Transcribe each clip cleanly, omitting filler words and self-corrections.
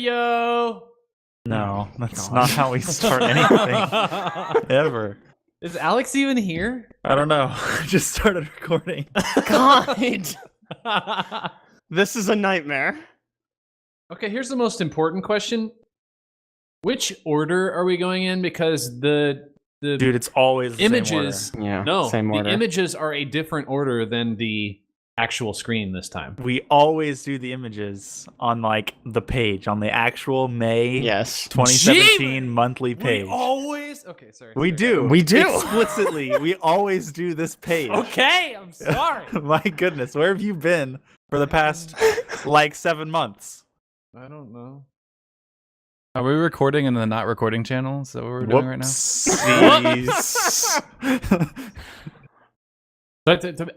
yo! No, that's not how we start anything. Ever. Is Alex even here? I don't know. I just started recording. God! This is a nightmare. Okay, here's the most important question. Which order are we going in? Because the Dude, it's always the images... same order. Yeah, No, same order. the images are a different order than the actual screen this time. We always do the images on like the page, on the actual May Yes. 2017 monthly page. We always... Okay, sorry. We do. We do. Explicitly. We always do this page. Okay, I'm sorry. My goodness, where have you been for the past like 7 months? I don't know. Are we recording in the not recording channel? Is that what we're doing right now? Whoopsies.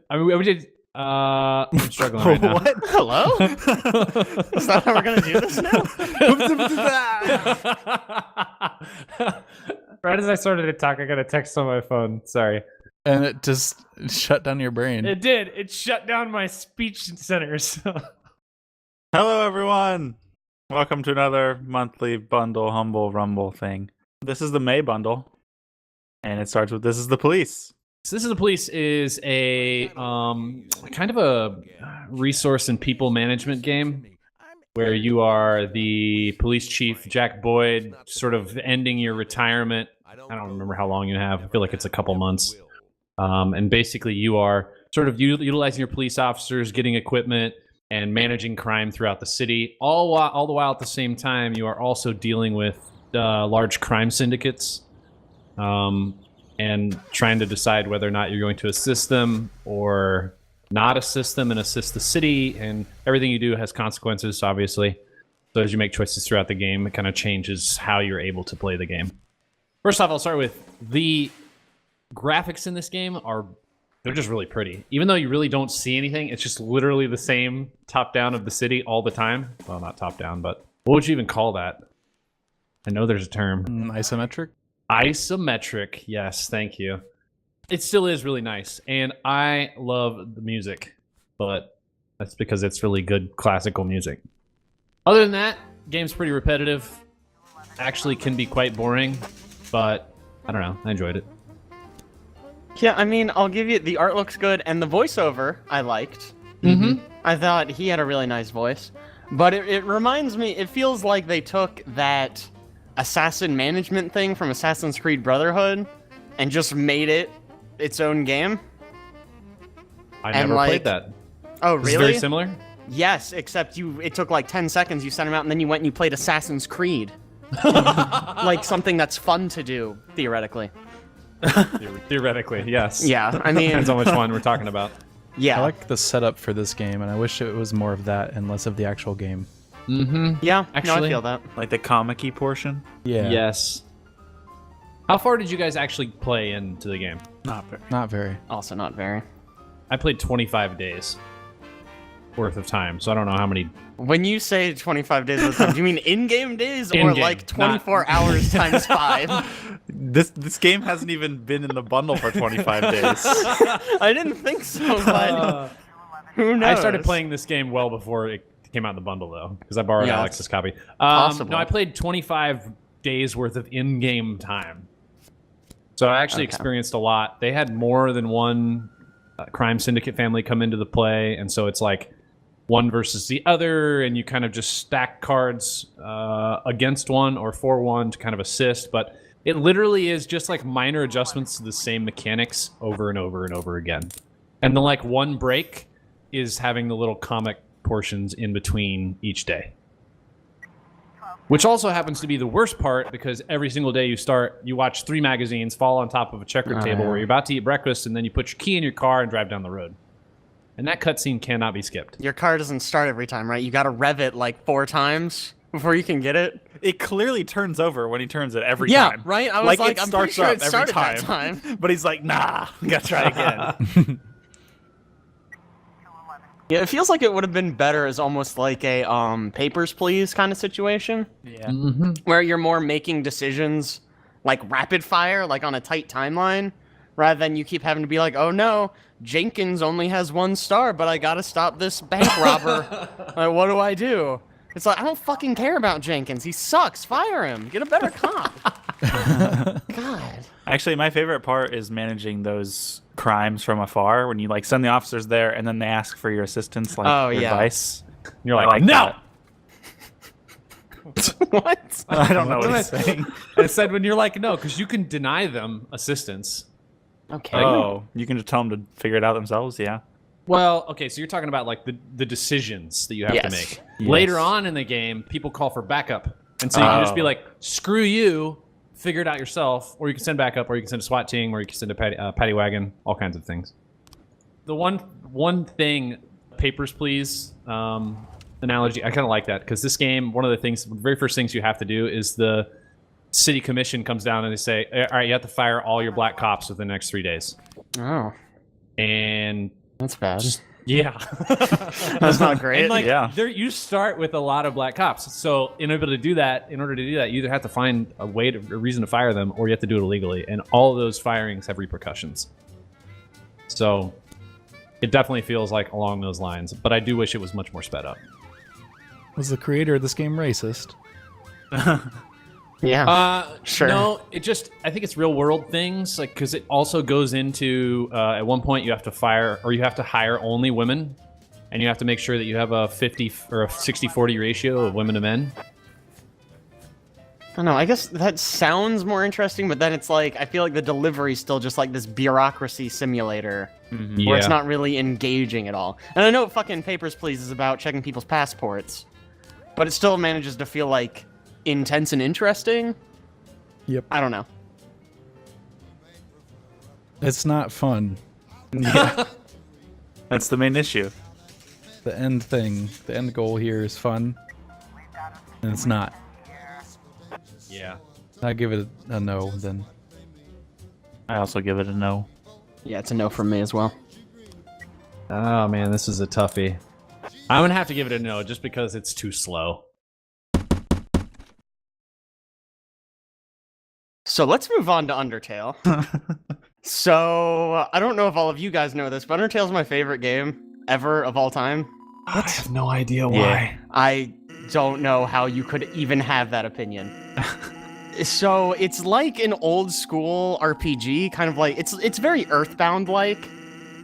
I mean, we did... I'm struggling right now. What? Hello? Is that how we're gonna do this now? Right as I started to talk, I got a text on my phone. Sorry. And it just shut down your brain. It did. It shut down my speech centers. Hello, everyone. Welcome to another monthly bundle, humble rumble thing. This is the May bundle, and it starts with "This is the Police." So This is the Police is a kind of a resource and people management game where you are the police chief, Jack Boyd, sort of ending your retirement. I don't remember how long you have. I feel like it's a couple months. And basically you are sort of utilizing your police officers, getting equipment, and managing crime throughout the city. All the while at the same time, you are also dealing with large crime syndicates. And trying to decide whether or not you're going to assist them or not assist them and assist the city. And everything you do has consequences, obviously. So as you make choices throughout the game, it kind of changes how you're able to play the game. First off, I'll start with the graphics in this game they're just really pretty. Even though you really don't see anything, it's just literally the same top-down of the city all the time. Well, not top-down, but what would you even call that? I know there's a term. Isometric? Isometric, yes, thank you. It still is really nice, and I love the music, but that's because it's really good classical music. Other than that, game's pretty repetitive. Actually can be quite boring, but I don't know, I enjoyed it. Yeah, I mean, I'll give you the art looks good, and the voiceover I liked. Mm-hmm. I thought he had a really nice voice, but it reminds me. It feels like they took that assassin management thing from Assassin's Creed Brotherhood and just made it its own game. I And, never like, played that. Oh, Is really? it very similar? Yes, except it took like 10 seconds, you sent him out, and then you went and you played Assassin's Creed. Like something that's fun to do, theoretically. Theoretically, yes. Yeah, I mean... Depends on which one we're talking about. Yeah. I like the setup for this game, and I wish it was more of that and less of the actual game. Mm-hmm. Yeah, no, I Actually- feel that. Like the comic-y portion? Yeah. Yes. How far did you guys actually play into the game? Not very. Not very. Also not very. I played 25 days worth of time, so I don't know how many. When you say 25 days of time, do you mean in-game days or In-game, like 24 hours times 5? This game hasn't even been in the bundle for 25 days. I didn't think so, but who knows? I started playing this game well before it came out in the bundle, though, because I borrowed Yeah, Alex's copy. possible. No, I played 25 days worth of in-game time. So I actually experienced a lot. They had more than one crime syndicate family come into the play, and so it's like one versus the other, and you kind of just stack cards against one or for one to kind of assist, but it literally is just like minor adjustments to the same mechanics over and over and over again. And the like one break is having the little comic portions in between each day. Which also happens to be the worst part, because every single day you watch 3 magazines fall on top of a checkered table where you're about to eat breakfast, and then you put your key in your car and drive down the road. And that cutscene cannot be skipped. Your car doesn't start every time, right? You gotta rev it like 4 times before you can get it. It clearly turns over when he turns it every Yeah, time. right? I was like, it I'm pretty starts sure up it every started time. that time. But he's like, nah, we gotta try again. Yeah, it feels like it would have been better as almost like a Papers, Please kind of situation. Yeah. Where you're more making decisions like rapid fire, like on a tight timeline, rather than you keep having to be like, oh no, Jenkins only has 1 star, but I gotta stop this bank robber. Like, what do I do? It's like, I don't fucking care about Jenkins. He sucks. Fire him. Get a better cop. God. Actually, my favorite part is managing those crimes from afar when you like send the officers there and then they ask for your assistance, like your advice. You're I like, no. that. What? I don't know What what did he's saying. I said when you're like, no, because you can deny them assistance. Okay. Oh, you can just tell them to figure it out themselves. Yeah. Well, okay, so you're talking about like the decisions that you have to make. Yes. Later on in the game, people call for backup. And so you can just be like, screw you, figure it out yourself, or you can send backup, or you can send a SWAT team, or you can send a paddy wagon, all kinds of things. The one thing, Papers, Please, analogy, I kind of like that, because this game, one of the very first things you have to do is the city commission comes down and they say, all right, you have to fire all your black cops within the next 3 days. Oh. And That's bad. yeah. That's not great. And like, Yeah. you start with a lot of black cops. So in order to do that, you either have to find a reason to fire them, or you have to do it illegally. And all of those firings have repercussions. So it definitely feels like along those lines. But I do wish it was much more sped up. Was the creator of this game racist? Yeah. Sure. No, I think it's real world things, like, because it also goes into, at one point you have to hire only women, and you have to make sure that you have a 50 or a 60-40 ratio of women to men. I don't know. I guess that sounds more interesting, but then it's like, I feel like the delivery's still just like this bureaucracy simulator where it's not really engaging at all. And I know fucking Papers, Please is about checking people's passports, but it still manages to feel like intense and interesting. Yep. I don't know. It's not fun. Yeah. That's the main issue. The end goal here is fun, and it's not. Yeah. I give it a no then. I also give it a no. Yeah, it's a no from me as well. Oh man, this is a toughie. I'm gonna have to give it a no just because it's too slow. So let's move on to Undertale. So, I don't know if all of you guys know this, but Undertale's my favorite game ever of all time. I have no idea why. Yeah. I don't know how you could even have that opinion. So, it's like an old school RPG, kind of like, it's very Earthbound-like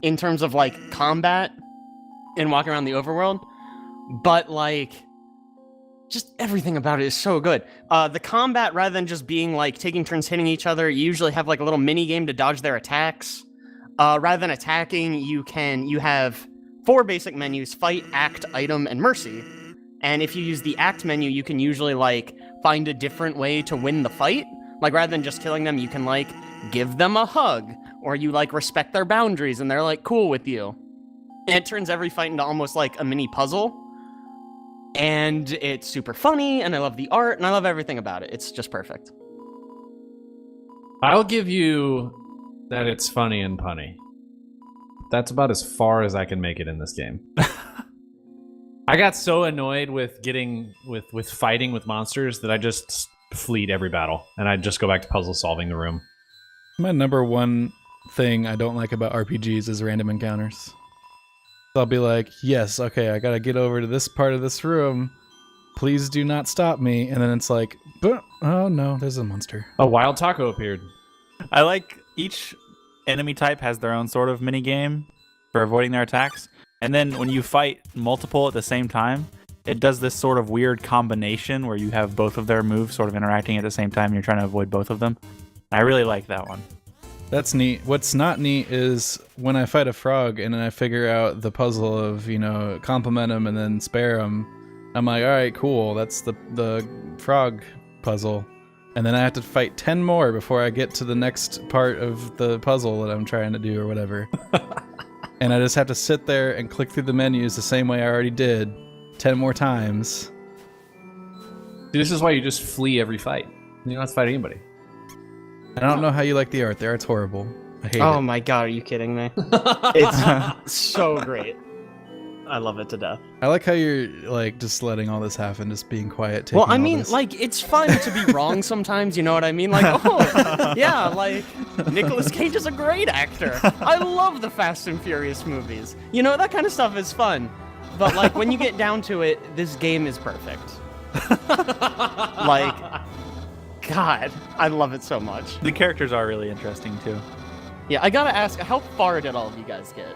in terms of like combat and walking around the overworld, but like, just everything about it is so good. The combat, rather than just being like taking turns hitting each other, you usually have like a little mini game to dodge their attacks. Rather than attacking, you have 4 basic menus: fight, act, item, and mercy. And if you use the act menu, you can usually like find a different way to win the fight. Like rather than just killing them, you can like give them a hug, or you like respect their boundaries and they're like cool with you. And it turns every fight into almost like a mini puzzle. And it's super funny, and I love the art, and I love everything about it. It's just perfect. I'll give you that it's funny and punny. That's about as far as I can make it in this game. I got so annoyed with with fighting with monsters that I just fleed every battle, and I just go back to puzzle solving the room. My number one thing I don't like about RPGs is random encounters. I'll be like, yes, okay, I gotta get over to this part of this room. Please do not stop me. And then it's like, oh no, there's a monster. A wild taco appeared. I like each enemy type has their own sort of mini game for avoiding their attacks. And then when you fight multiple at the same time, it does this sort of weird combination where you have both of their moves sort of interacting at the same time and you're trying to avoid both of them. I really like that one. That's neat. What's not neat is when I fight a frog and then I figure out the puzzle of, compliment him and then spare him. I'm like, all right, cool. That's the frog puzzle. And then I have to fight 10 more before I get to the next part of the puzzle that I'm trying to do or whatever. And I just have to sit there and click through the menus the same way I already did 10 more times. See, this is why you just flee every fight. You don't have to fight anybody. I don't know how you like the art. The art's horrible. I hate it. Oh my god, are you kidding me? It's so great. I love it to death. I like how you're like just letting all this happen, just being quiet. Well, I mean, like, it's fun to be wrong sometimes, you know what I mean? Like, oh, yeah, like, Nicolas Cage is a great actor. I love the Fast and Furious movies. You know, that kind of stuff is fun. but like when you get down to it, this game is perfect. Like, God, I love it so much. The characters are really interesting too. Yeah, I gotta ask, how far did all of you guys get?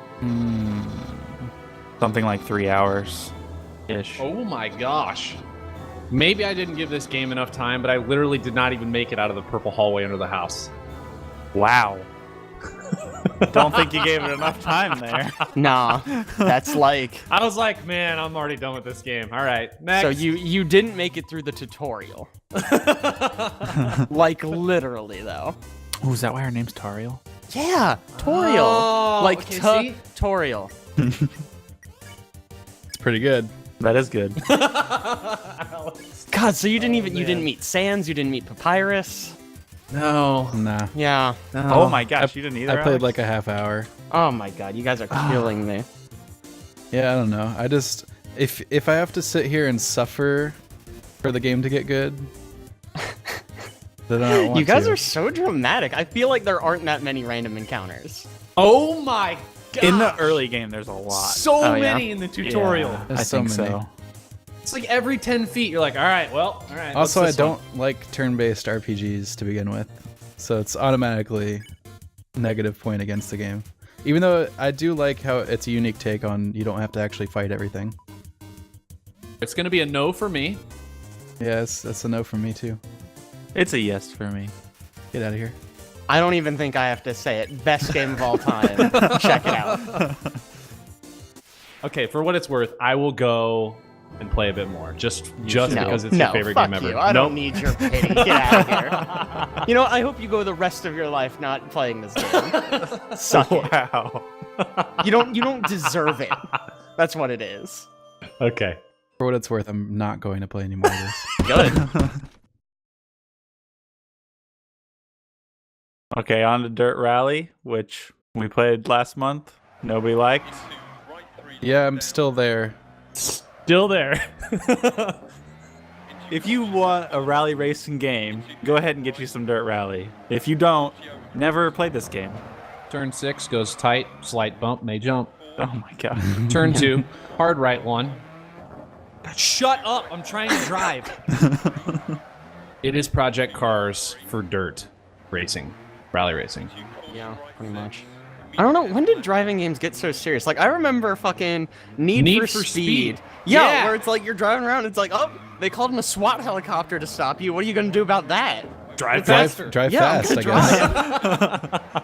Something like 3 hours ish. Oh my gosh. Maybe I didn't give this game enough time, but I literally did not even make it out of the purple hallway under the house. Wow. Don't think you gave it enough time there. Nah, that's like... I was like, man, I'm already done with this game. All right, next. So you didn't make it through the tutorial. Like, literally, though. Oh, is that why her name's Tariel? Yeah, tutorial. Oh, Like, okay, see? tutorial. It's pretty good. That is good. God, so you didn't meet Sans, you didn't meet Papyrus. No. Nah. Yeah. Oh my gosh, you didn't either. I played Alex? like a half hour. Oh my God, you guys are killing me. Yeah, I don't know. I just if I have to sit here and suffer for the game to get good, then I don't want You guys to. are so dramatic. I feel like there aren't that many random encounters. Oh my god. In the early game, there's a lot. So Oh, yeah? many in the tutorial. Yeah, There's I so think many. so. It's like every 10 feet, you're like, all right. Also, I what's this one? don't like turn-based RPGs to begin with, so it's automatically negative point against the game. Even though I do like how it's a unique take on you don't have to actually fight everything. It's gonna be a no for me. Yes, that's a no from me too. It's a yes for me. Get out of here. I don't even think I have to say it. Best game of all time. Check it out. Okay, for what it's worth, I will go and play a bit more, just because it's your favorite fuck game ever. You. I Nope. don't need your pity. Get out of here. You know, I hope you go the rest of your life not playing this game. Suck it. Wow. You don't deserve it. That's what it is. Okay. For what it's worth, I'm not going to play any more of this. Good. Okay, on to Dirt Rally, which we played last month. Nobody liked. Yeah, I'm still there. Still there. If you want a rally racing game, go ahead and get you some Dirt Rally. If you don't, never play this game. Turn 6 goes tight, slight bump, may jump. Oh my god. Turn 2, hard right 1. Shut up! I'm trying to drive. It is Project Cars for dirt racing, rally racing. Yeah, pretty much. I don't know, when did driving games get so serious? Like, I remember fucking Need for Speed. Yeah, where it's like you're driving around, it's like, oh, they called in a SWAT helicopter to stop you. What are you going to do about that? Drive faster. Drive Yeah, I'm fast, I gonna guess.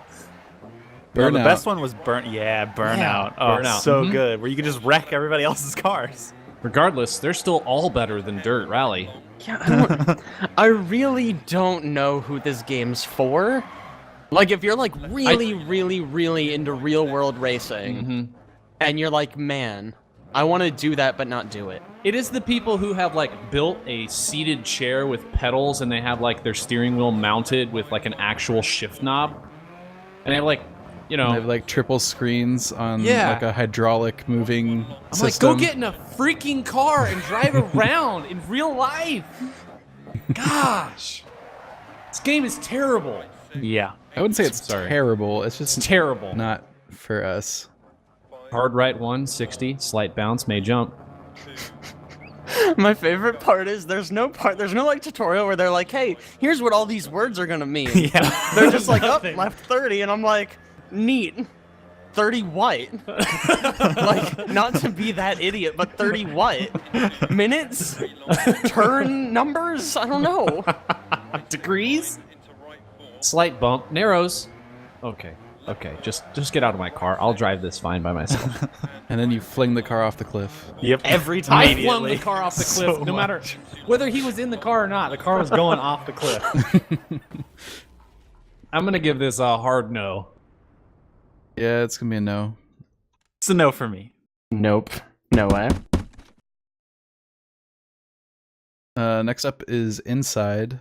No, the Burnout. best one was Burnout. Yeah, Burnout. Oh, Burnout. so Mhm. good. Where you could just wreck everybody else's cars. Regardless, they're still all better than Dirt Rally. Yeah, I really don't know who this game's for. Like, if you're like really into real world racing, and you're like, man, I want to do that but not do it. It is the people who have like built a seated chair with pedals and they have like their steering wheel mounted with like an actual shift knob. And they have like, you know, They have like triple screens on Yeah. like a hydraulic moving I'm system. like, go get in a freaking car and drive around in real life. Gosh. This game is terrible. Yeah. I wouldn't say it's Sorry. terrible. It's just It's terrible. not for us. Hard right 1, 60, slight bounce, may jump. My favorite part is there's no like tutorial where they're like, hey, here's what all these words are gonna mean. Yeah. They're just like, up, Nothing. left 30, and I'm like, neat. 30 what? Like, not to be that idiot, but 30 what? Minutes? Turn numbers? I don't know. Degrees? Slight bump, narrows. Okay, just get out of my car. I'll drive this fine by myself. And then you fling the car off the cliff. Yep. Every I time. flung the car off the cliff, So no matter much. whether he was in the car or not. The car was going off the cliff. I'm gonna give this a hard no. Yeah, it's gonna be a no. It's a no for me. Nope. No way. Next up is Inside,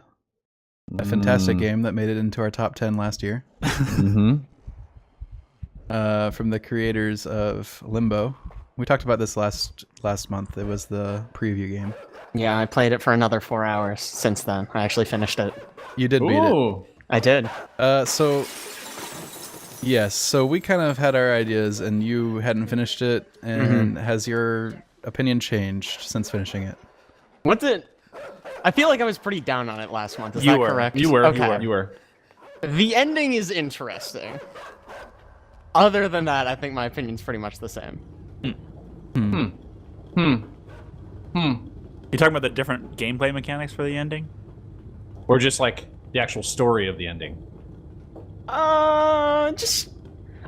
a fantastic game that made it into our top 10 last year. Mm-hmm. From the creators of Limbo. We talked about this last month. It was the preview game. Yeah, I played it for another 4 hours since then. I actually finished it. You did beat it. Ooh. I did. So Yes, so we kind of had our ideas, and you hadn't finished it, and has your opinion changed since finishing it? What's it? I feel like I was pretty down on it last month. Is You that were. correct? You were. Okay. You were. The ending is interesting. Other than that, I think my opinion's pretty much the same. You talking about the different gameplay mechanics for the ending? Or just like the actual story of the ending. Just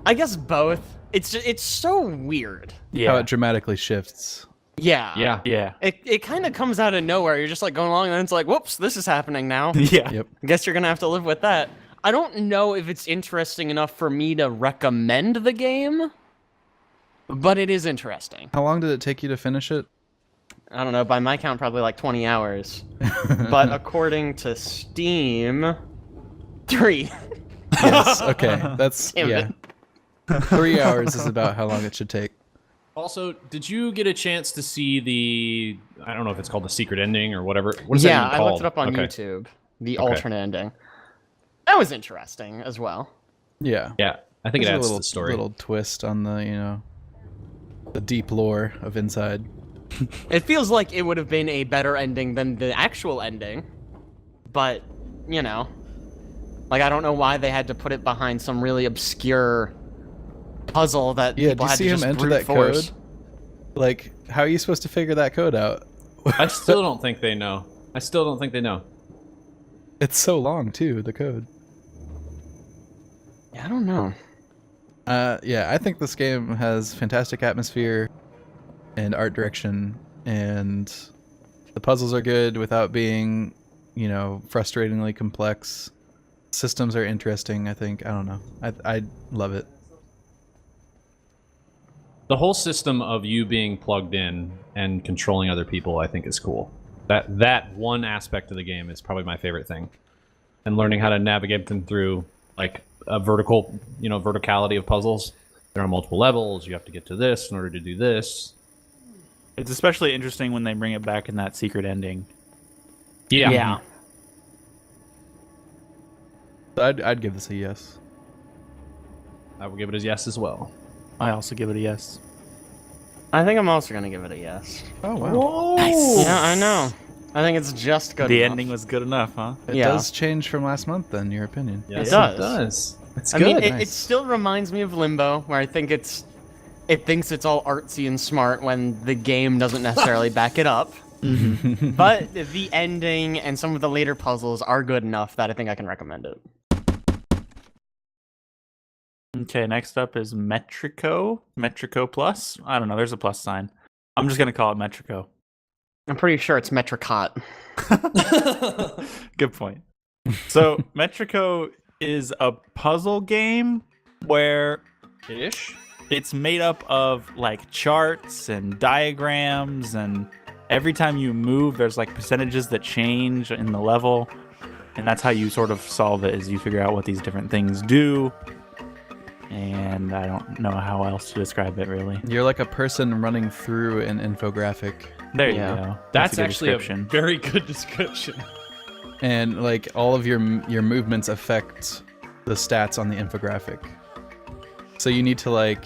I guess both. It's so weird. How it dramatically shifts. Yeah. Yeah. It kind of comes out of nowhere. You're just like going along, and then it's like, whoops, this is happening now. Yeah. Yep. Guess you're gonna have to live with that. I don't know if it's interesting enough for me to recommend the game, but it is interesting. How long did it take you to finish it? I don't know, by my count, probably like 20 hours. But according to Steam, 3. Yes, okay. That's, Damn yeah. it. 3 hours is about how long it should take. Also, did you get a chance to see the? I don't know if it's called the secret ending or whatever. What is that Yeah, even I called? looked it up on Okay. YouTube. The alternate ending. That was interesting as well. Yeah. Yeah, I think it There's adds a to little, the story. little twist on the, the deep lore of Inside. It feels like it would have been a better ending than the actual ending, but, like, I don't know why they had to put it behind some really obscure puzzle that Yeah, people do you had see to him just enter brute that force. code? Like, how are you supposed to figure that code out? I still don't think they know. It's so long, too, the code. Yeah, I don't know. Yeah, I think this game has fantastic atmosphere and art direction, and the puzzles are good without being, frustratingly complex. Systems are interesting, I think. I don't know. I love it. The whole system of you being plugged in and controlling other people, I think, is cool. That one aspect of the game is probably my favorite thing, and learning how to navigate them through like a verticality of puzzles. There are multiple levels. You have to get to this in order to do this. It's especially interesting when they bring it back in that secret ending. Yeah. I'd give this a yes. I will give it a yes as well. I also give it a yes. I think I'm also going to give it a yes. Oh, wow. Yeah, I know. I think it's just good The enough. ending was good enough, huh? It Yeah. does change from last month, then, your opinion. Yes, does. It does. It's I good. mean, it Nice. still reminds me of Limbo, where I think it thinks it's all artsy and smart when the game doesn't necessarily back it up. But the ending and some of the later puzzles are good enough that I think I can recommend it. Okay, next up is Metrico. Metrico Plus? I don't know, there's a plus sign. I'm just going to call it Metrico. I'm pretty sure it's Metricot. Good point. So, Metrico is a puzzle game where Ish. it's made up of like charts and diagrams, and every time you move there's like percentages that change in the level, and that's how you sort of solve it, is you figure out what these different things do. And I don't know how else to describe it, really. You're like a person running through an infographic, There you Yeah. go. That's a good actually description. a very good description. and like all of your movements affect the stats on the infographic. So you need to like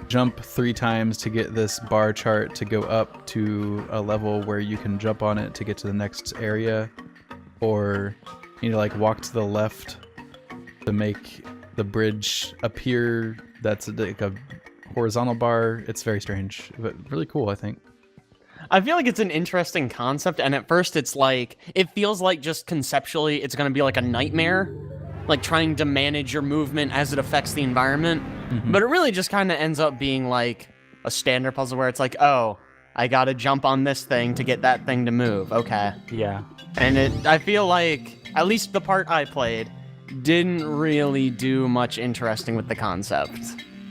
jump 3 times to get this bar chart to go up to a level where you can jump on it to get to the next area, or you need to like walk to the left to make the bridge appear. That's like a horizontal bar. It's very strange, but really cool, I think. I feel like it's an interesting concept, and at first it's like, it feels like just conceptually it's going to be like a nightmare, like trying to manage your movement as it affects the environment. But it really just kind of ends up being like a standard puzzle where it's like, oh, I got to jump on this thing to get that thing to move. Okay. Yeah. And I feel like, at least the part I played, didn't really do much interesting with the concept.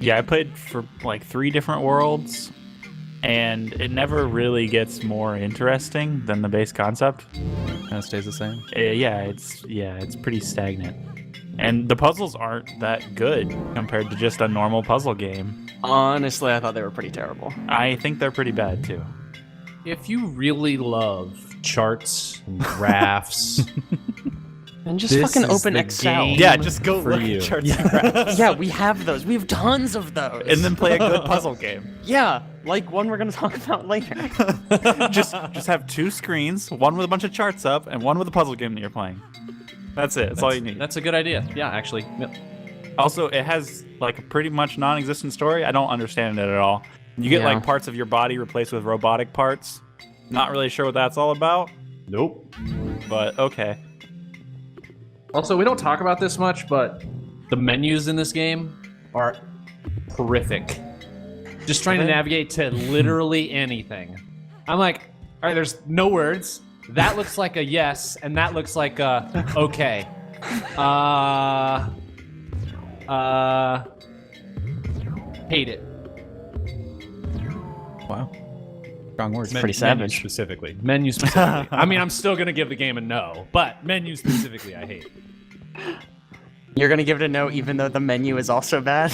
Yeah, I played for like 3 different worlds, and it never really gets more interesting than the base concept. Kind of stays the same. It's pretty stagnant. And the puzzles aren't that good compared to just a normal puzzle game. Honestly, I thought they were pretty terrible. I think they're pretty bad too. If you really love charts and graphs And just This fucking is open the Excel. game. Yeah, just go For look you. at charts and graphs. Yeah, we have those. We have tons of those. And then play a good puzzle game. yeah, like one we're gonna talk about later. just have 2 screens, one with a bunch of charts up, and one with a puzzle game that you're playing. That's it. That's all you need. That's a good idea. Yeah, actually. Yep. Also, it has like a pretty much non-existent story. I don't understand it at all. You get Yeah. like parts of your body replaced with robotic parts. Not really sure what that's all about, Nope. but okay. Also, we don't talk about this much, but the menus in this game are horrific. Just trying to navigate to literally anything. I'm like, all right, there's no words. That looks like a yes, and that looks like a okay. Hate it. Wow. Strong words. Pretty Menu savage. specifically. Menu specifically. I mean, I'm still gonna give the game a no, but menu specifically, I hate. You're gonna give it a no, even though the menu is also bad.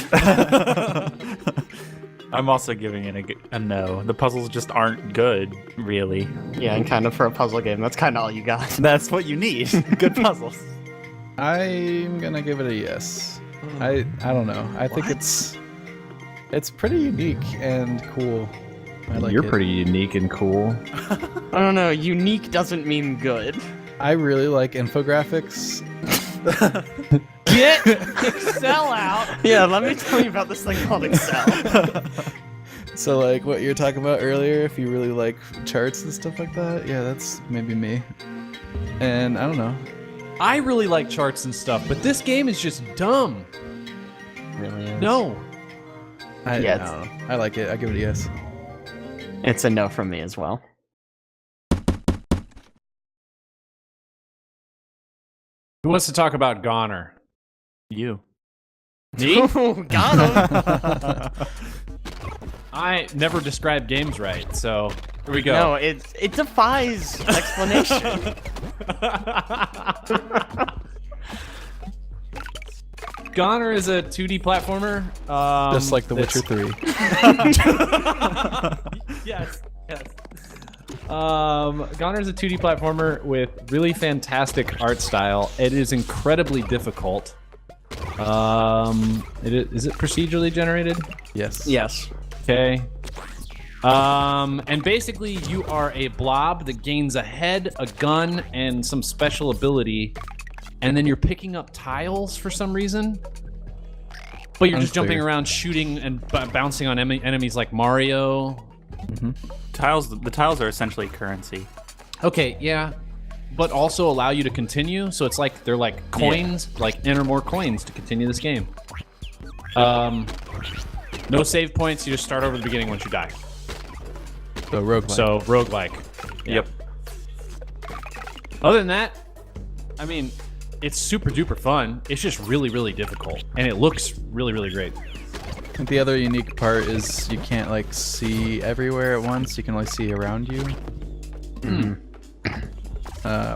I'm also giving it a no. The puzzles just aren't good, really. yeah, and kind of for a puzzle game, that's kind of all you got. That's what you need. Good puzzles. I'm gonna give it a yes. I don't know. I think it's pretty unique and cool. I like You're it. pretty unique and cool. I don't know. Unique doesn't mean good. I really like infographics. Get Excel out. Yeah, let me tell you about this thing called Excel. So like what you're talking about earlier, if you really like charts and stuff like that, yeah, that's maybe me. And I don't know. I really like charts and stuff, but this game is just dumb. Really is. No. I Yeah, don't know. I like it. I give it a yes. It's a no from me as well. Who wants to talk about GoNNER? You. Me? Got him. I never describe games right, so here we go. No, it defies explanation. GoNNER is a 2D platformer. Just like The Witcher that's- 3. Yes, yes. GoNNER is a 2D platformer with really fantastic art style. It is incredibly difficult. Is it procedurally generated? Yes. Yes. Okay. And basically you are a blob that gains a head, a gun, and some special ability, and then you're picking up tiles for some reason. But you're just jumping Unclear. around shooting and bouncing on enemies like Mario. The tiles are essentially currency. Okay, yeah. But also allow you to continue, so it's like they're like coins, like enter more coins to continue this game. No save points, you just start over the beginning once you die. So roguelike. So roguelike. Yeah. Yep. Other than that, I mean, it's super duper fun. It's just really, really difficult. And it looks really, really great. I think the other unique part is you can't like see everywhere at once. You can only see around you.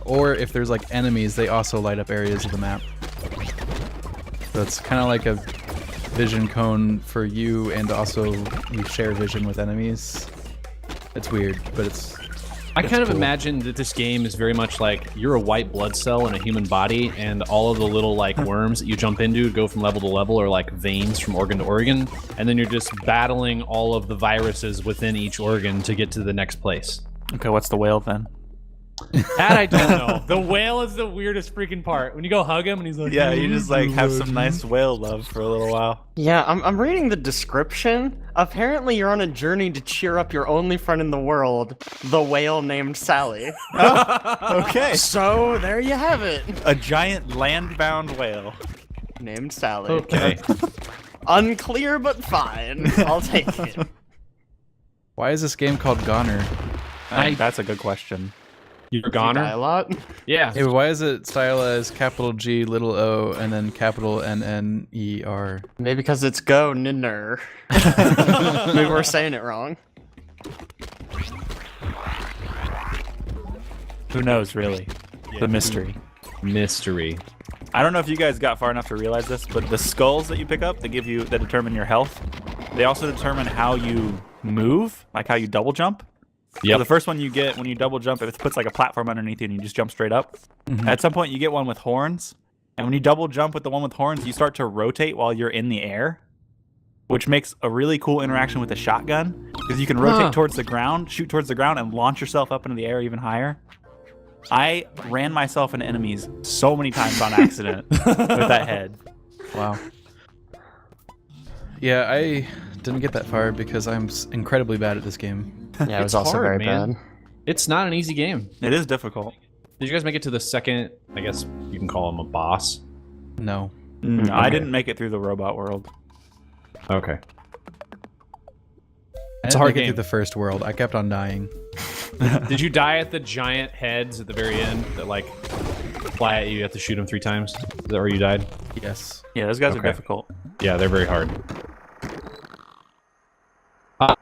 Or if there's like enemies, they also light up areas of the map. So it's kind of like a vision cone for you, and also you share vision with enemies. It's weird, but it's kind of cool. imagine that this game is very much like you're a white blood cell in a human body, and all of the little like worms that you jump into go from level to level are like veins from organ to organ, and then you're just battling all of the viruses within each organ to get to the next place. Okay, what's the whale then? That I don't know. The whale is the weirdest freaking part. When you go hug him and he's like, Yeah, you just like have some nice whale love for a little while. Yeah, I'm reading the description. Apparently, you're on a journey to cheer up your only friend in the world, the whale named Sally. Okay. So, there you have it. A giant land-bound whale. Named Sally. Okay. Unclear, but fine. I'll take it. Why is this game called GoNNER? That's a good question. You're a Die a GoNNER? lot. Yeah. Hey, why is it stylized capital G, little O, and then capital NNER? Maybe because it's GoNNER. Maybe we're saying it wrong. Who knows, really? The mystery. Mystery. I don't know if you guys got far enough to realize this, but the skulls that you pick up that determine your health, they also determine how you move, like how you double jump. So the first one you get when you double jump, it puts like a platform underneath you and you just jump straight up. At some point, you get one with horns. And when you double jump with the one with horns, you start to rotate while you're in the air, which makes a really cool interaction with the shotgun because you can rotate towards the ground, shoot towards the ground, and launch yourself up into the air even higher. I ran myself into enemies so many times on accident with that head. Wow. Yeah, I didn't get that far because I'm incredibly bad at this game. Yeah, it was also hard, very man. bad. It's not an easy game. It is difficult. Did you guys make it to the second, I guess you can call him a boss? No. I didn't make it through the robot world. Okay. It's a a hard hard get game. through the first world. I kept on dying. Did you die at the giant heads at the very end that like fly at you? You have to shoot them 3 times? Is that where you died? Yes. Yeah, those guys are Okay. difficult. Yeah, they're very hard.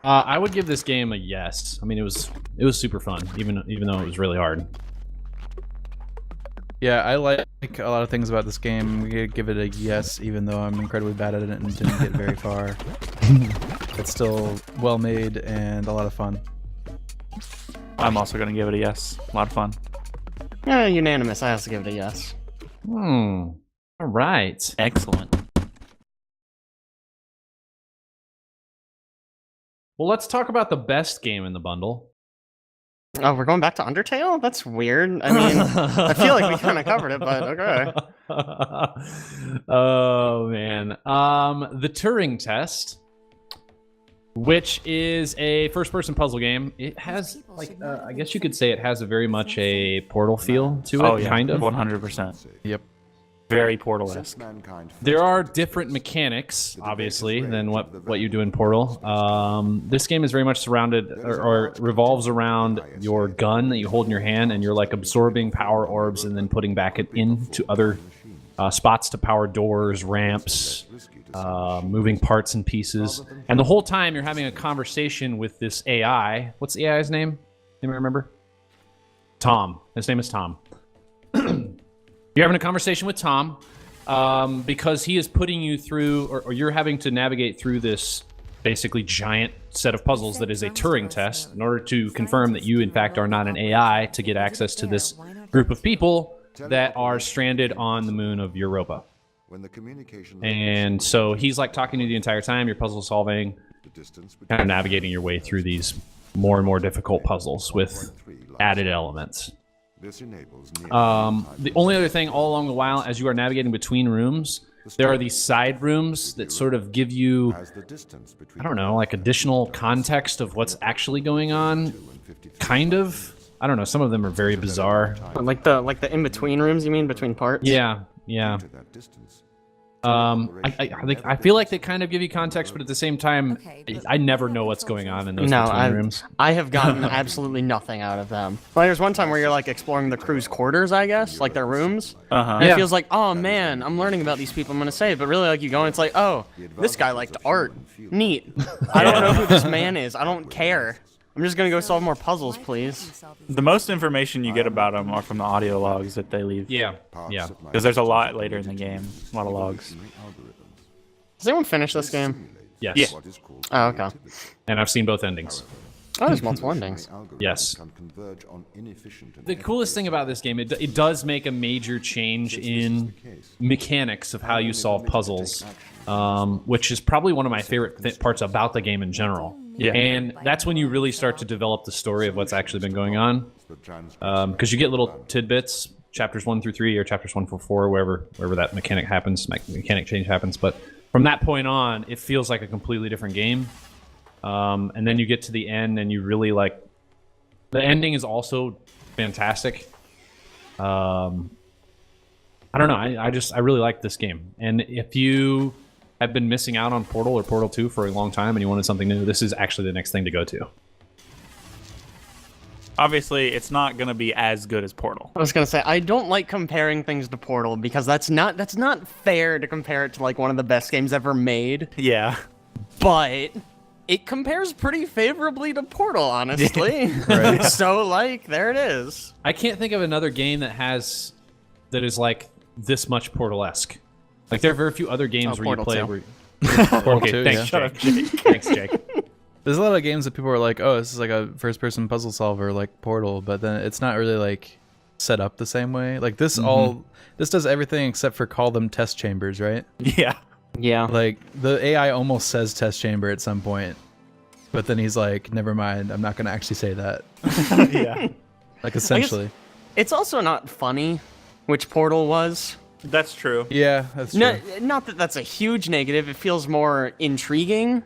I would give this game a yes. I mean, it was super fun, even though it was really hard. Yeah, I like a lot of things about this game. We give it a yes, even though I'm incredibly bad at it and didn't get very far. It's still well made and a lot of fun. I'm also going to give it a yes. A lot of fun. Yeah, unanimous. I have to give it a yes. All right. Excellent. Well, let's talk about the best game in the bundle. Oh, we're going back to Undertale? That's weird. I mean, I feel like we kind of covered it, but okay. Oh man. The Turing Test, which is a first-person puzzle game. It has like I guess you could say it has a very much a Portal feel to it, Oh, yeah. kind of. 100%. Yep. Very Portal-esque. There are different mechanics, obviously, than what you do in Portal. This game is very much surrounded or revolves around your gun that you hold in your hand, and you're like absorbing power orbs and then putting back it into other spots to power doors, ramps, moving parts and pieces. And the whole time you're having a conversation with this AI. What's the AI's name? Anybody remember? Tom. His name is Tom. You're having a conversation with Tom because he is putting you through, or you're having to navigate through this basically giant set of puzzles that is a Turing test in order to confirm that you, in fact, are not an AI to get access to this group of people that are stranded on the moon of Europa. And so he's like talking to you the entire time. You're puzzle solving, kind of navigating your way through these more and more difficult puzzles with added elements. The only other thing all along the while, as you are navigating between rooms, there are these side rooms that sort of give you, I don't know, like additional context of what's actually going on. Kind of. I don't know. Some of them are very bizarre. Like the in-between rooms, you mean, between parts? Yeah, yeah. I feel like they kind of give you context, but at the same time, I never know what's going on in those between rooms. I have gotten absolutely nothing out of them. Well, there's one time where you're like exploring the crew's quarters, I guess, like their rooms. And it feels like, oh man, I'm learning about these people. I'm gonna save, but really, like you go and it's like, oh, this guy liked art. Neat. I don't know who this man is. I don't care. I'm just gonna go solve more puzzles, please. The most information you get about them are from the audio logs that they leave. Yeah, yeah. Because there's a lot later in the game. A lot of logs. Has anyone finished this game? Yes. Yeah. Oh, okay. And I've seen both endings. Oh, there's multiple endings. Yes. The coolest thing about this game, it does make a major change in mechanics of how you solve puzzles, which is probably one of my favorite parts about the game in general. Yeah. And that's when you really start to develop the story of what's actually been going on. Because you get little tidbits, chapters 1 through 3 or chapters 1 through 4, wherever that mechanic change happens. But from that point on, it feels like a completely different game. And then you get to the end and you really like... The ending is also fantastic. I don't know. I really like this game. And if you have been missing out on Portal or Portal 2 for a long time and you wanted something new, this is actually the next thing to go to. Obviously, it's not going to be as good as Portal. I was gonna say I don't like comparing things to Portal because that's not fair to compare it to like one of the best games ever made. Yeah. But it compares pretty favorably to Portal, honestly. Right. So like there it is. I can't think of another game that is like this much Portal-esque. Like there are very few other games where you Portal play 2. where... Portal Okay, 2, thanks, yeah. Shut up, Jake. Thanks, Jake. There's a lot of games that people are like, oh, this is like a first-person puzzle solver like Portal, but then it's not really like set up the same way. Like this this does everything except for call them test chambers, right? Yeah. Yeah. Like the AI almost says test chamber at some point, but then he's like, never mind, I'm not gonna actually say that. Yeah. Like essentially. It's also not funny, which Portal was. That's true. Yeah, that's true. No, not that that's a huge negative. It feels more intriguing.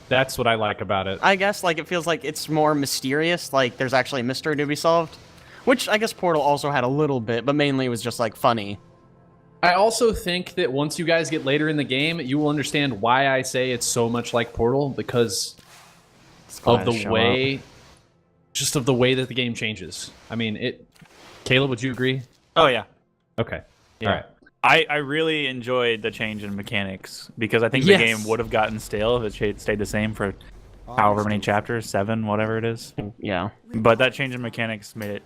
That's what I like about it. I guess like it feels like it's more mysterious. Like there's actually a mystery to be solved, which I guess Portal also had a little bit, but mainly it was just like funny. I also think that once you guys get later in the game, you will understand why I say it's so much like Portal, because of the way, just of the way that the game changes. I mean, Caleb, would you agree? Oh yeah. Okay. Yeah. All right. I really enjoyed the change in mechanics because I think the game would have gotten stale if it stayed the same for however many chapters, 7, whatever it is. Yeah. But that change in mechanics made it,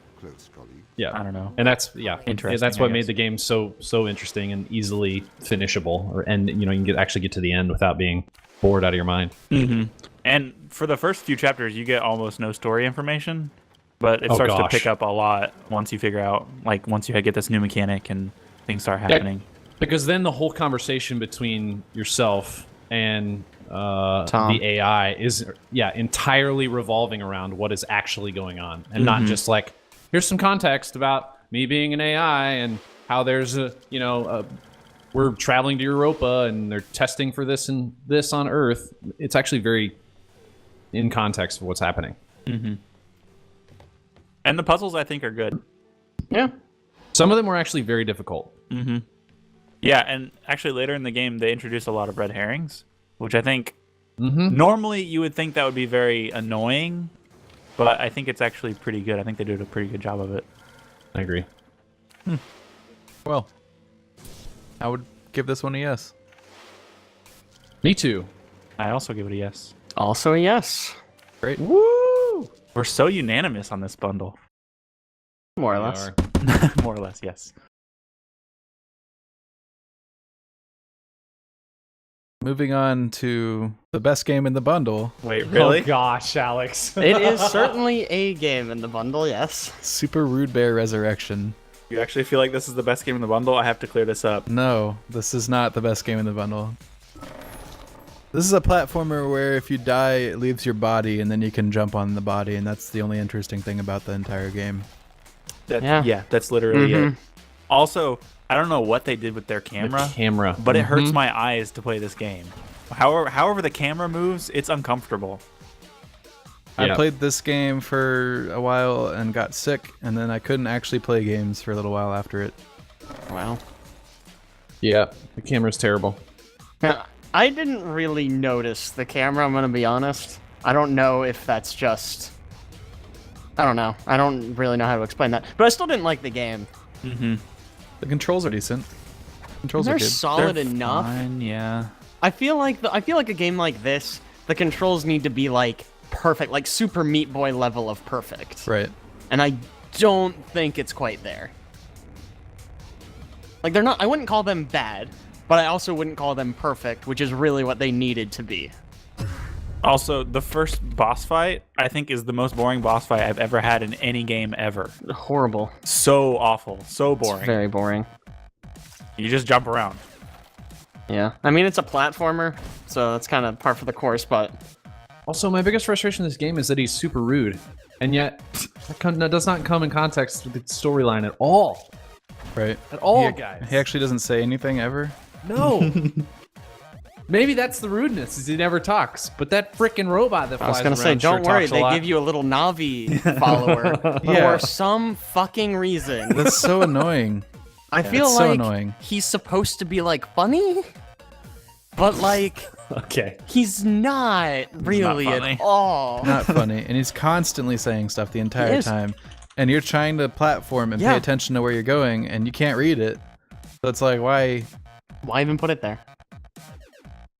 Yeah. I don't know. And that's Interesting, that's I what guess. made the game so interesting and easily finishable, and you can actually get to the end without being bored out of your mind. Mm-hmm. And for the first few chapters, you get almost no story information, but it starts to pick up a lot once you figure out, like, once you get this new mechanic and things start happening. Because then the whole conversation between yourself and the AI is entirely revolving around what is actually going on, and not just like, here's some context about me being an AI and how there's we're traveling to Europa and they're testing for this and this on Earth. It's actually very in context of what's happening. Mm-hmm. And the puzzles, I think, are good. Yeah. Some of them were actually very difficult. Mm-hmm. Yeah, and actually later in the game, they introduced a lot of red herrings, which I think normally you would think that would be very annoying, but I think it's actually pretty good. I think they did a pretty good job of it. I agree. Well, I would give this one a yes. Me too. I also give it a yes. Also a yes. Great. Woo! We're so unanimous on this bundle. More or less. More or less, yes. Moving on to the best game in the bundle, Wait, really? Oh gosh, Alex. It is certainly a game in the bundle, yes. Super Rude Bear Resurrection. You actually feel like this is the best game in the bundle? I have to clear this up. No, this is not the best game in the bundle. This is a platformer where if you die, it leaves your body, and then you can jump on the body, and that's the only interesting thing about the entire game. Yeah, that's literally it. Also, I don't know what they did with their camera, but it hurts my eyes to play this game. However the camera moves, it's uncomfortable. I played this game for a while and got sick, and then I couldn't actually play games for a little while after it. Wow. Yeah, the camera's terrible. Now, I didn't really notice the camera, I'm going to be honest. I don't know if that's just... I don't know. I don't really know how to explain that. But I still didn't like the game. Mm-hmm. The controls are decent. Controls They're are good. solid They're enough. fine, yeah. I feel like a game like this, the controls need to be like perfect, like Super Meat Boy level of perfect. Right. And I don't think it's quite there. Like they're not. I wouldn't call them bad, but I also wouldn't call them perfect, which is really what they needed to be. Also, the first boss fight, I think, is the most boring boss fight I've ever had in any game ever. Horrible. So awful. So boring. It's very boring. You just jump around. Yeah. I mean, it's a platformer, so that's kind of par for the course, but... Also, my biggest frustration in this game is that he's super rude, and yet that does not come in context with the storyline at all. Right. At all, guys. He actually doesn't say anything ever. No. Maybe that's the rudeness, is he never talks. But that freaking robot that flies I was gonna say, around don't sure worry, talks a they lot. give you a little Navi follower Yeah. for some fucking reason. That's so annoying. I feel it's so like annoying. he's supposed to be like funny, but like Okay. he's not really funny. at all. Not funny. And he's constantly saying stuff the entire is. time. And you're trying to platform and Yeah. pay attention to where you're going, and you can't read it. So it's like, why? Why even put it there?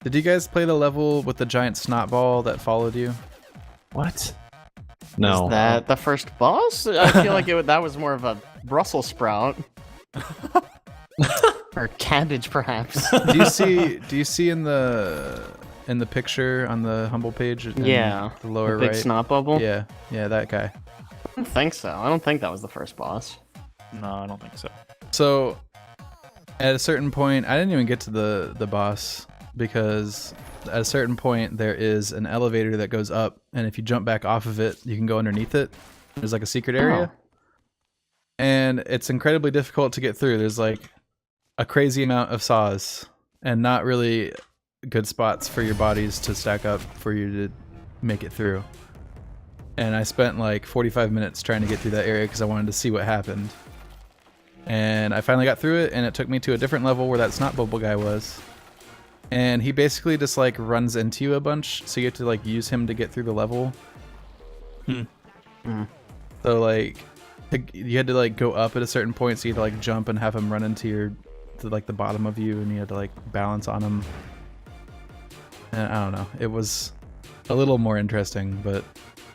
Did you guys play the level with the giant snot ball that followed you? What? No. Is that the first boss? I feel like that was more of a Brussels sprout. Or cabbage, perhaps. Do you see in the in the picture on the Humble page? In Yeah, the lower big right. snot bubble. Yeah, that guy. I don't think so. I don't think that was the first boss. No, I don't think so. So, at a certain point, I didn't even get to the boss because at a certain point there is an elevator that goes up, and if you jump back off of it, you can go underneath it. There's like a secret area, and it's incredibly difficult to get through. There's like a crazy amount of saws, and not really good spots for your bodies to stack up for you to make it through. And I spent like 45 minutes trying to get through that area because I wanted to see what happened. And I finally got through it, and it took me to a different level where that snot bubble guy was. And he basically just like runs into you a bunch, so you have to like use him to get through the level. So like you had to like go up at a certain point, so you had to like jump and have him run into like the bottom of you, and you had to like balance on him. And I don't know, it was a little more interesting, but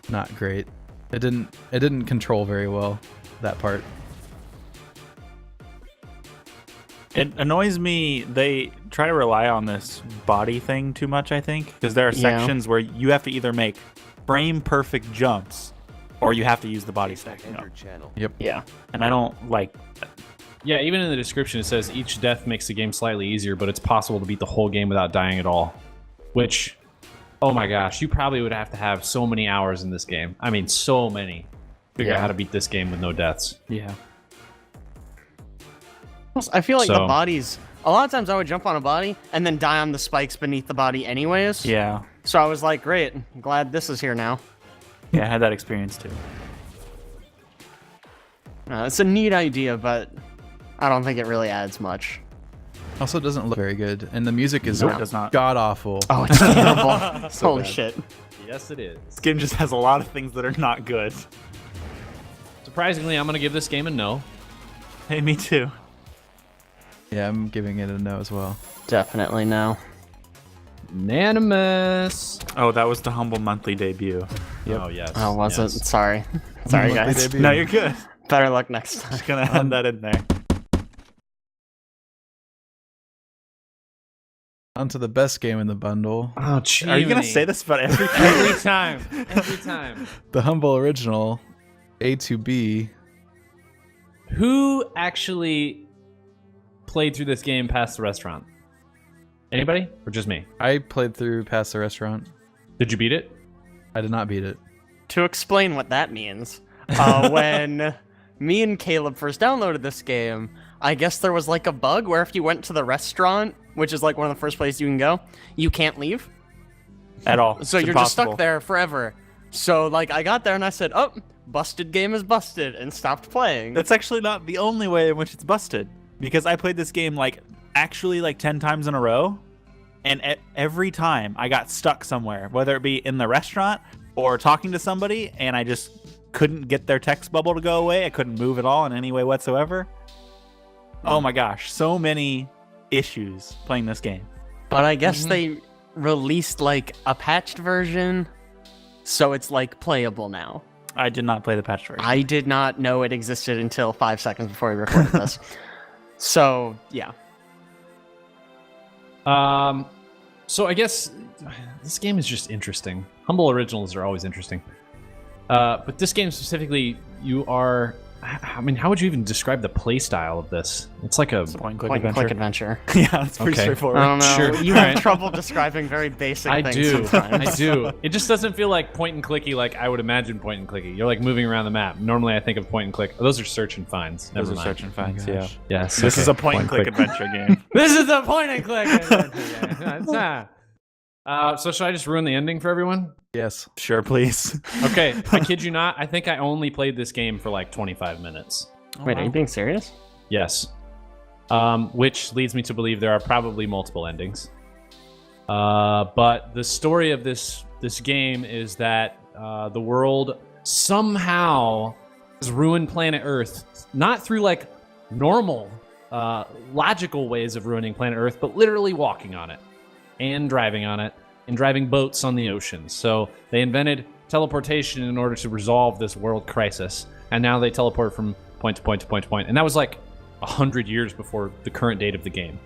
not great. It didn't control very well, that part. It annoys me they try to rely on this body thing too much, I think, because there are sections where you have to either make frame perfect jumps or you have to use the body stacking up. Yep. Yeah. And I don't like that. Yeah, even in the description it says each death makes the game slightly easier, but it's possible to beat the whole game without dying at all. Which, oh my gosh, you probably would have to have so many hours in this game. I mean, so many. Figure out how to beat this game with no deaths. Yeah. I feel like the So- bodies. A lot of times I would jump on a body and then die on the spikes beneath the body anyways. Yeah. So I was like, great, I'm glad this is here now. Yeah, I had that experience too. It's a neat idea, but I don't think it really adds much. Also, it doesn't look very good, and the music is No, it does not. god awful. Oh, it's terrible. Holy bad. shit. Yes, it is. This game just has a lot of things that are not good. Surprisingly, I'm going to give this game a no. Hey, me too. Yeah, I'm giving it a no as well. Definitely no. Unanimous. Oh, that was the Humble Monthly debut. Oh, yes. Oh, was yes. it? Sorry. Sorry, Monthly guys. debut. No, you're good. Better luck next time. Just gonna add that in there. On to the best game in the bundle, Oh, gee. Are you gonna say this about every every time? Every time. the Humble Original, A to B. Who actually played through this game past the restaurant? Anybody? Or just me? I played through past the restaurant. Did you beat it? I did not beat it. To explain what that means, when me and Caleb first downloaded this game, I guess there was like a bug where if you went to the restaurant, which is like one of the first places you can go, you can't leave. at all. So It's you're just impossible. stuck there forever. So like I got there and I said, "Oh, busted game is busted," and stopped playing. That's actually not the only way in which it's busted, because I played this game like actually like 10 times in a row, and every time I got stuck somewhere, whether it be in the restaurant or talking to somebody, and I just couldn't get their text bubble to go away. I couldn't move at all in any way whatsoever. Oh my gosh, so many issues playing this game. But I guess they released like a patched version, so it's like playable now. I did not play the patch version. I did not know it existed until 5 seconds before we recorded this. So yeah. So I guess this game is just interesting. Humble Originals are always interesting. But this game specifically, you are... I mean, how would you even describe the play style of this? It's like a... Point and Point and click adventure. Yeah, it's pretty Okay. straightforward. I don't know. Sure. You Alright. have trouble describing very basic I things do. sometimes. I do. It just doesn't feel like point and clicky like I would imagine point and clicky. You're like moving around the map. Normally I think of point and click. Oh, those are search and finds. Never Those are mind. search and finds, gosh. yeah. Yes. This okay. is a point and click adventure game. This is a point and click adventure. So should I just ruin the ending for everyone? Yes. Sure, please. Okay. I kid you not. I think I only played this game for like 25 minutes. Wait, are you being serious? Yes. Which leads me to believe there are probably multiple endings. But the story of this game is that the world somehow has ruined planet Earth, not through like normal, logical ways of ruining planet Earth, but literally walking on it and driving on it and driving boats on the ocean. So they invented teleportation in order to resolve this world crisis, and now they teleport from point to point to point to point. And that was like 100 years before the current date of the game.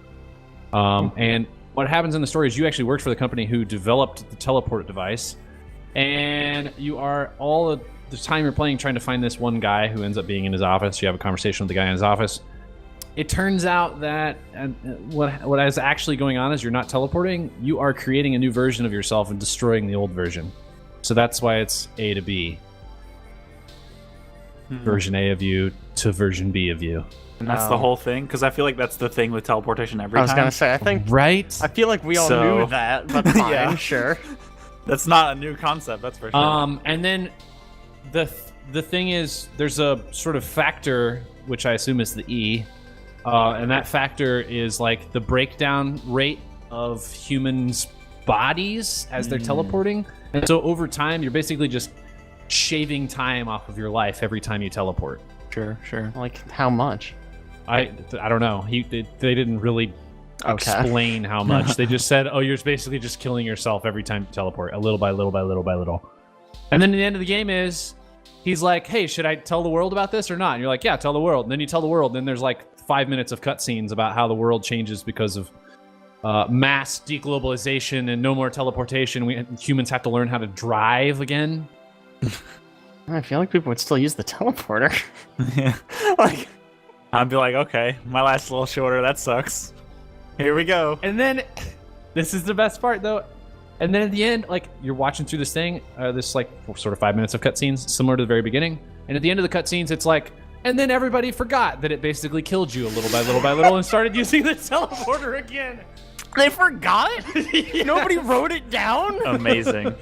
And what happens in the story is you actually worked for the company who developed the teleport device, and you are all the time you're playing trying to find this one guy who ends up being in his office. You have a conversation with the guy in his office. It turns out that what is actually going on is you're not teleporting. You are creating a new version of yourself and destroying the old version. So that's why it's A to B. Version A of you to version B of you. And that's the whole thing? Because I feel like that's the thing with teleportation every time. I was going to say, I think... Right? I feel like we all knew that, but fine, Yeah. sure. That's not a new concept, that's for sure. And then the thing is, there's a sort of factor, which I assume is the E, and that factor is like the breakdown rate of humans' bodies as they're teleporting. And so over time, you're basically just shaving time off of your life every time you teleport. Sure. Like, how much? I don't know. They didn't really explain how much. They just said, oh, you're basically just killing yourself every time you teleport, a little by little by little by little. And then the end of the game is, he's like, hey, should I tell the world about this or not? And you're like, yeah, tell the world. And then you tell the world, and then there's like 5 minutes of cutscenes about how the world changes because of mass deglobalization and no more teleportation. Humans have to learn how to drive again. I feel like people would still use the teleporter. Yeah. Like, I'd be like, okay, my last a little shorter, that sucks. Here we go. And then, this is the best part though. And then at the end, like, you're watching through this thing, this like sort of 5 minutes of cutscenes, similar to the very beginning. And at the end of the cutscenes, it's like, and then everybody forgot that it basically killed you a little by little by little and started using the teleporter again. they forgot? Nobody wrote it down? Amazing.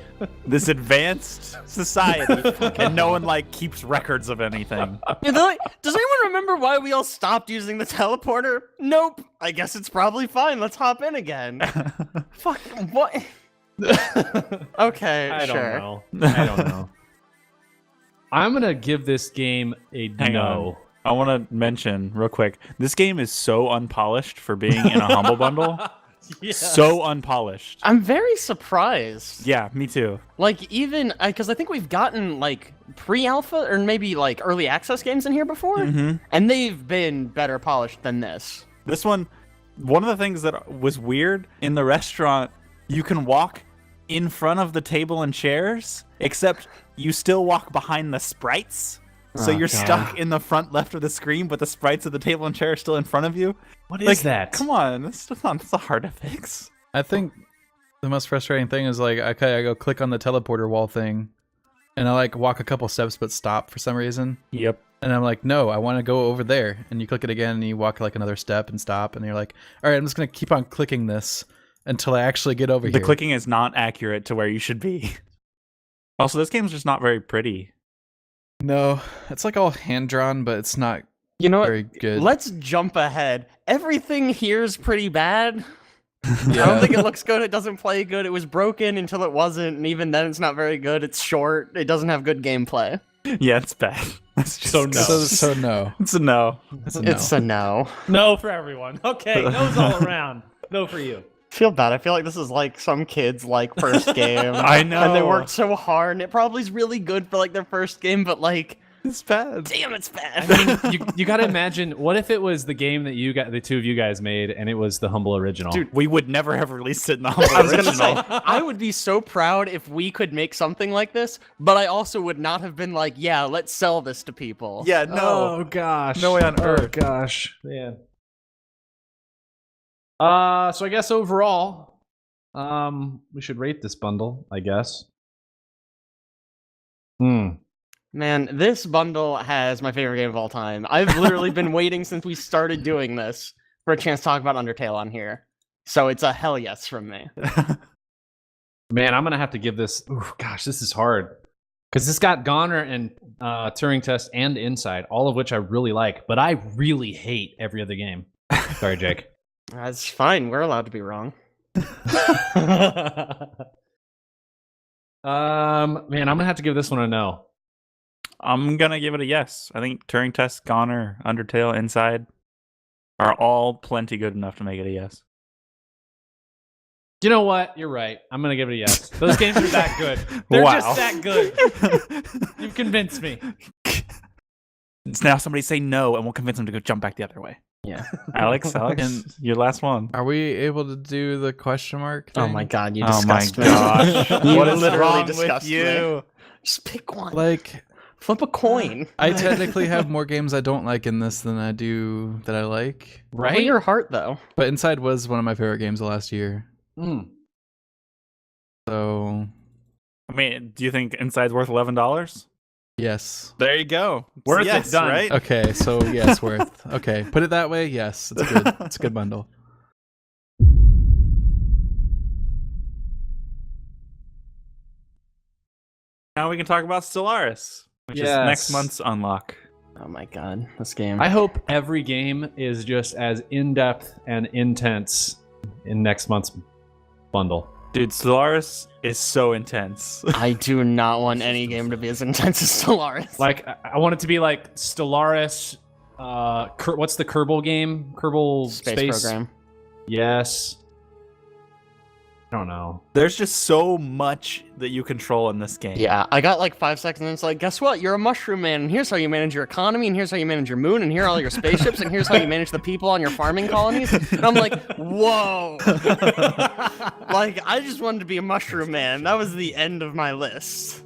This advanced society, and no one like keeps records of anything. Yeah, they're like, does anyone remember why we all stopped using the teleporter? Nope. I guess it's probably fine. Let's hop in again. Fuck, what? Okay, I sure. don't know. I'm gonna give this game a Hang no. on. I want to mention real quick. This game is so unpolished for being in a humble bundle. Yes. So unpolished. I'm very surprised. Yeah, me too. Like, even, because I think we've gotten, like, pre-alpha or maybe, like, early access games in here before, and they've been better polished than this. This one of the things that was weird in the restaurant, you can walk in front of the table and chairs, except you still walk behind the sprites. So you're stuck in the front left of the screen, but the sprites of the table and chair are still in front of you. What is that? Come on, that's hard to fix. I think the most frustrating thing is like, okay, I go click on the teleporter wall thing, and I like walk a couple steps but stop for some reason. Yep. And I'm like, no, I want to go over there. And you click it again, and you walk like another step and stop, and you're like, all right, I'm just gonna keep on clicking this until I actually get over here. The clicking is not accurate to where you should be. Also, this game's just not very pretty. No, it's like all hand drawn, but it's not You know very what? good. Let's jump ahead. Everything here's pretty bad. I don't think it looks good. It doesn't play good. It was broken until it wasn't, and even then it's not very good. It's short. It doesn't have good gameplay. Yeah, it's bad. That's just So no. So no. It's a no. It's a no. It's a no. No for everyone. Okay, no's all around. No for you. Feel bad. I feel like this is like some kids' like first game. I know. And they worked so hard, and it probably is really good for like their first game, but like, It's bad. damn, it's bad. I mean, you gotta imagine, what if it was the game that the two of you guys made, and it was the Humble Original? Dude, we would never have released it in the I was original. gonna say, I would be so proud if we could make something like this, but I also would not have been like, yeah, let's sell this to people. Yeah, no. Oh gosh. No way on earth. Gosh. Man. So I guess overall, we should rate this bundle, I guess. Man, this bundle has my favorite game of all time. I've literally been waiting since we started doing this for a chance to talk about Undertale on here. So it's a hell yes from me. Man, I'm gonna have to give this. Ooh, gosh, this is hard because it's got GoNNER and Turing Test and Inside, all of which I really like, but I really hate every other game. Sorry, Jake. That's fine. We're allowed to be wrong. Man, I'm gonna have to give this one a no. I'm gonna give it a yes. I think Turing Test, GoNNER, Undertale, Inside are all plenty good enough to make it a yes. You know what? You're right. I'm gonna give it a yes. Those games are that good. They're Wow. just that good. You've convinced me. It's now somebody say no, and we'll convince them to go jump back the other way. Yeah. Alex, And- your last one. Are we able to do the question mark Oh thing? my god, you Oh my disgust me. gosh. You What is literally wrong with disgust me. you? Just pick one. Like, Flip a coin. I technically have more games I don't like in this than I do that I like. Right? Right? your heart, though. But Inside was one of my favorite games of last year. Mm. So, I mean, do you think Inside's worth $11? yes. There you go. Worth it, yes, done. right? Okay, so yes, worth. Okay, put it that way. Yes, it's good. It's a good bundle. Now we can talk about Stellaris, which is Yes. next month's unlock. Oh my god, this game. I hope every game is just as in-depth and intense in next month's bundle. Dude, Stellaris is so intense. I do not want any game to be as intense as Stellaris. Like, I want it to be like Stellaris. What's the Kerbal game? Kerbal Space Program. Yes. I don't know. There's just so much that you control in this game. Yeah, I got like 5 seconds and it's like, guess what? You're a mushroom man, and here's how you manage your economy, and here's how you manage your moon, and here are all your spaceships, and here's how you manage the people on your farming colonies. And I'm like, whoa. Like, I just wanted to be a mushroom man. That was the end of my list.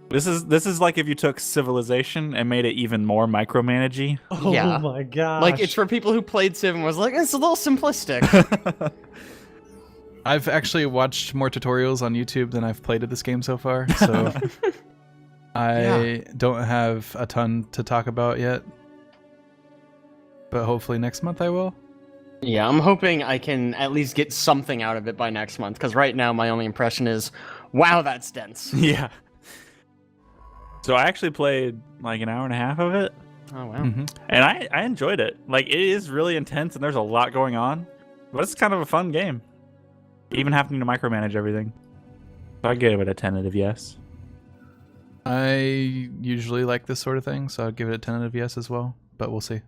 This is like if you took Civilization and made it even more micromanagey. Yeah. Oh my god. Like, it's for people who played Civ and was like, it's a little simplistic. I've actually watched more tutorials on YouTube than I've played at this game so far, so I don't have a ton to talk about yet. But hopefully next month I will. Yeah, I'm hoping I can at least get something out of it by next month, because right now my only impression is, wow, that's dense. Yeah. So I actually played like an hour and a half of it, Oh, wow. Mhm. and I enjoyed it. Like, it is really intense and there's a lot going on, but it's kind of a fun game. Even having to micromanage everything. So I gave it a tentative yes. I usually like this sort of thing, so I'd give it a tentative yes as well, but we'll see.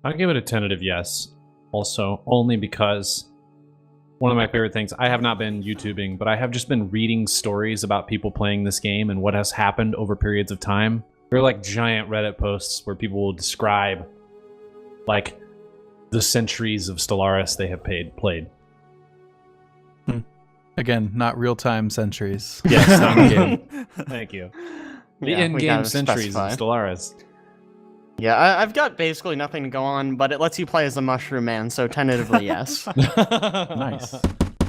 I'll give it a tentative yes. Also, only because one of my favorite things, I have not been YouTubing, but I have just been reading stories about people playing this game and what has happened over periods of time. They're like giant Reddit posts where people will describe like the centuries of Stellaris they have played. Again, not real-time centuries. Yes, in-game. Thank you. The Yeah, we in-game gotta centuries specify. of Stellaris. Yeah, I've got basically nothing to go on, but it lets you play as a mushroom man, so tentatively yes. Nice.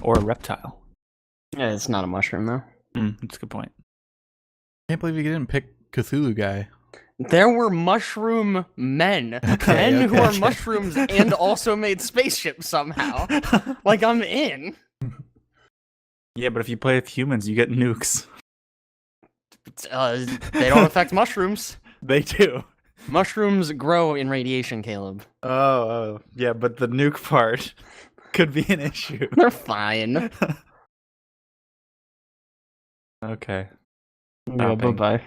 Or a reptile. Yeah, it's not a mushroom, though. That's a good point. Can't believe you didn't pick Cthulhu guy. There were mushroom men. Men who are mushrooms and also made spaceships somehow. Like, I'm in. Yeah, but if you play with humans, you get nukes. They don't affect mushrooms. They do. Mushrooms grow in radiation, Caleb. Oh, yeah, but the nuke part could be an issue. They're fine. Okay. Yeah, Stopping. bye-bye.